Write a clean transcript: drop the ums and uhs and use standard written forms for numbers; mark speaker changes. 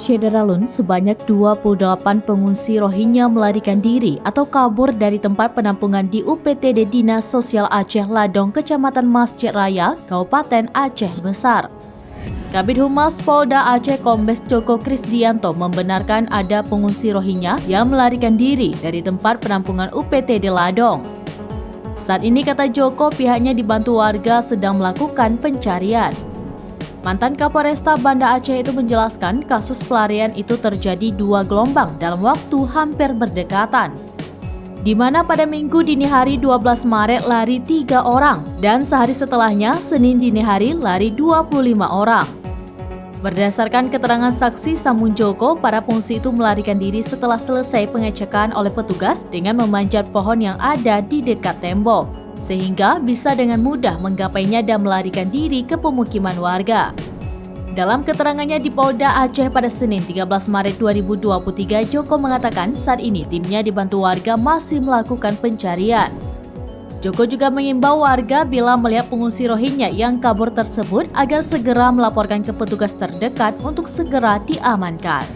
Speaker 1: Syederalun, sebanyak 28 pengungsi Rohingya melarikan diri atau kabur dari tempat penampungan di UPTD Dinas Sosial Aceh Ladong, Kecamatan Masjid Raya, Kabupaten Aceh Besar. Kabid Humas Polda Aceh Kombes Joko Krisdianto membenarkan ada pengungsi Rohingya yang melarikan diri dari tempat penampungan UPTD Ladong. Saat ini, kata Joko, pihaknya dibantu warga sedang melakukan pencarian. Mantan Kapolresta Banda Aceh itu menjelaskan kasus pelarian itu terjadi 2 gelombang dalam waktu hampir berdekatan, di mana pada Minggu dini hari 12 Maret lari 3 orang dan sehari setelahnya Senin dini hari lari 25 orang. Berdasarkan keterangan saksi Samun Joko, para pengungsi itu melarikan diri setelah selesai pengecekan oleh petugas dengan memanjat pohon yang ada di dekat tembok, sehingga bisa dengan mudah menggapainya dan melarikan diri ke pemukiman warga. Dalam keterangannya di Polda Aceh pada Senin 13 Maret 2023, Joko mengatakan saat ini timnya dibantu warga masih melakukan pencarian. Joko juga mengimbau warga bila melihat pengungsi Rohingya yang kabur tersebut agar segera melaporkan ke petugas terdekat untuk segera diamankan.